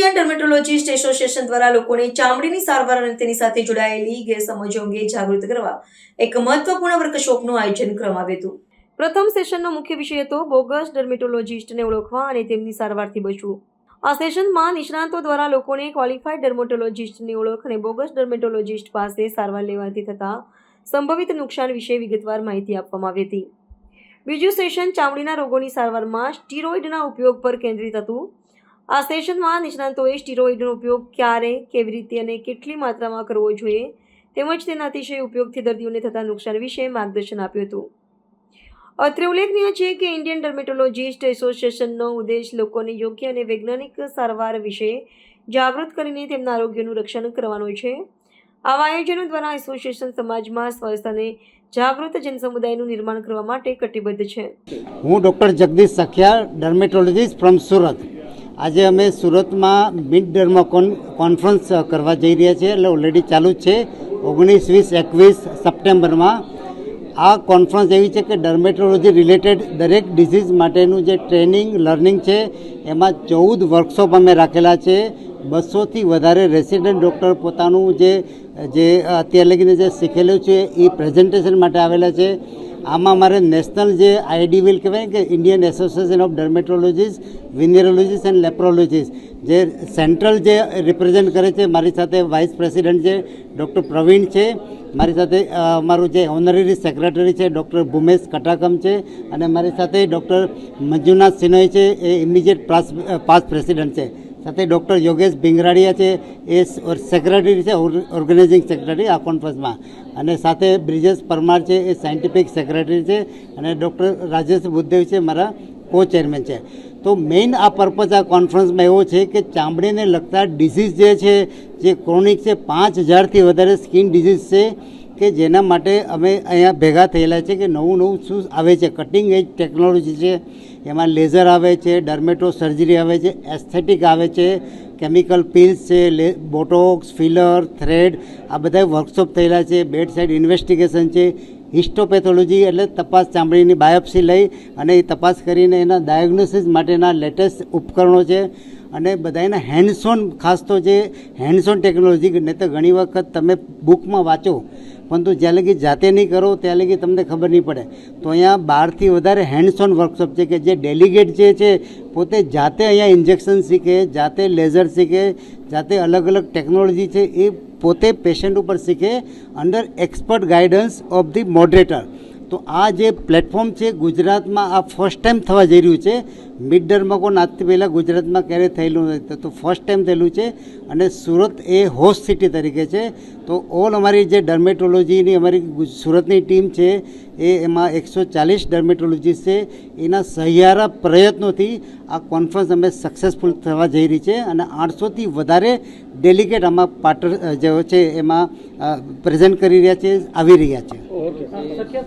Indian dermatologist association દ્વારા લોકોને ચામડીની સારવાર અને તેની સાથે જોડાયેલી ગેરસમજો અંગે જાગૃત કરવા એક મહત્વપૂર્ણ વર્કશોપનું આયોજન કરવામાં આવ્યું હતું। પ્રથમ સેશનનો મુખ્ય વિષય હતો બોગસ ડર્મેટોલોજીસ્ટને ઓળખવા અને તેમની સારવારથી બચવું। આ સેશનમાં નિષ્ણાતો દ્વારા લોકોને ક્વોલિફાઈડ ડર્મેટોલોજીસ્ટની ઓળખ અને બોગસ ડર્મેટોલોજીસ્ટ પાસે સારવાર લેવાથી થતા સંભવિત નુકસાન વિશે વિગતવાર માહિતી આપવામાં આવી હતી। બીજું સેશન ચામડીના રોગોની સારવારમાં સ્ટીરોઇડના ઉપયોગ પર કેન્દ્રિત હતું। આ સેશનમાં નિષ્ણાતોએ સ્ટીરોઇડનો ઉપયોગ ક્યારે, કેવી રીતે અને કેટલી માત્રામાં કરવો જોઈએ તેમજ તેના અતિશય ઉપયોગથી દર્દીઓને થતા નુકસાન વિશે માર્ગદર્શન આપ્યું હતું। અત્રે ઉલ્લેખનીય છે કે ઇન્ડિયન ડર્મેટોલોજીસ્ટ એસોસિએશનનો ઉદ્દેશ લોકોને યોગ્ય અને વૈજ્ઞાનિક સારવાર વિશે જાગૃત કરીને તેમના આરોગ્યનું રક્ષણ કરવાનો છે। આવા આયોજનો દ્વારા એસોસિએશન સમાજમાં સ્વસ્થ અને જાગૃત જનસમુદાયનું નિર્માણ કરવા માટે કટિબદ્ધ છે। હું doctor Jagdish Sakhiya, dermatologist from Surat. આજે અમે સુરતમાં મિડ ડર્મા કોન્ફરન્સ કરવા જઈ રહ્યા છીએ, એટલે ઓલરેડી ચાલુ જ છે। 19, 20, 21 સપ્ટેમ્બરમાં આ કોન્ફરન્સ એવી છે કે ડર્મેટોલોજી રિલેટેડ દરેક ડિઝીઝ માટેનું જે ટ્રેનિંગ લર્નિંગ છે એમાં 14 વર્કશોપ અમે રાખેલા છે। 200થી વધારે રેસિડન્ટ ડૉક્ટર પોતાનું જે અત્યાર લગીને જે શીખેલું છે એ પ્રેઝન્ટેશન માટે આવેલા છે। આમાં મારે નેશનલ જે આઈડીવીલ કહેવાય કે Indian association of dermatologist, venereologist and leprologist જે સેન્ટ્રલ જે રિપ્રેઝેન્ટ કરે છે, મારી સાથે વાઇસ પ્રેસિડન્ટ છે ડૉક્ટર પ્રવીણ છે, મારી સાથે મારું જે ઓનરરી સેક્રેટરી છે ડૉક્ટર ભૂમેશ કટાકમ છે, અને મારી સાથે ડૉક્ટર મંજુનાથ સિનોઈ છે, એ ઇમિડિયેટ પાસ્ટ પ્રેસિડન્ટ છે। સાથે ડૉક્ટર યોગેશ ભીંગરાડિયા છે, એ સેક્રેટરી છે, ઓર્ગેનાઇઝિંગ સેક્રેટરી આ કોન્ફરન્સમાં, અને સાથે બ્રિજેશ પરમાર છે, એ સાયન્ટિફિક સેક્રેટરી છે, અને ડૉક્ટર રાજેશ બુદ્ધદેવ છે, મારા કો ચેરમેન છે। તો મેઇન આ પર્પઝ આ કોન્ફરન્સમાં એવો છે કે ચામડીને લગતા ડિઝીઝ જે છે જે ક્રોનિક છે, 5000થી વધારે સ્કિન ડિઝીઝ છે કે જેના માટે અમે અહીંયા ભેગા થયેલા છે કે નવું શું આવે છે, કટિંગ એજ ટેકનોલોજી છે, એમાં લેઝર આવે છે, ડર્મેટો સર્જરી આવે છે, એસ્થેટિક આવે છે, કેમિકલ પીલ્સ છે, બોટોક્સ, ફિલર, થ્રેડ, આ બધા વર્કશોપ થયેલા છે। બેડ સાઇડ ઇન્વેસ્ટિગેશન છે, હિસ્ટોપેથોલોજી એટલે તપાસ, ચામડીની બાયોપ્સી લઈ અને એ તપાસ કરીને એના ડાયગ્નોસિસ માટેના લેટેસ્ટ ઉપકરણો છે, અને બધાના હેન્ડ્સ ઓન, ખાસ તો જે હેન્ડ્સ ઓન ટેકનોલોજી, નહીં તો ઘણી વખત તમે બુકમાં વાંચો પરંતુ જ્યાં લગી જાતે નહીં કરો ત્યાં લગી તમને ખબર નહીં પડે। તો અહીંયા 12થી વધારે હેન્ડ્સ ઓન વર્કશોપ છે કે જે ડેલિગેટ જે છે પોતે જાતે અહીંયા ઇન્જેક્શન શીખે, જાતે લેઝર શીખે, જાતે અલગ અલગ ટેકનોલોજી છે એ પોતે પેશન્ટ ઉપર શીખે under expert guidance of the moderator. તો આ જે પ્લેટફોર્મ છે ગુજરાતમાં આ ફર્સ્ટ ટાઈમ થવા જઈ રહ્યું છે। મિડ ડર્માકોન આજથી પહેલાં ગુજરાતમાં ક્યારેય થયેલું નથી, તો ફર્સ્ટ ટાઈમ થયેલું છે, અને સુરત એ હોસ્ટ સિટી તરીકે છે। તો ઓલ અમારી જે ડર્મેટોલોજીની અમારી સુરતની ટીમ છે એમાં 140 ડર્મેટોલોજીસ્ટ છે, એના સહિયારા પ્રયત્નોથી આ કોન્ફરન્સ અમે સક્સેસફુલ થવા જઈ રહી છે, અને 800થી વધારે ડેલિગેટ આમાં પાર્ટર જે છે એમાં પ્રેઝન્ટ કરી રહ્યા છે, આવી રહ્યા છે।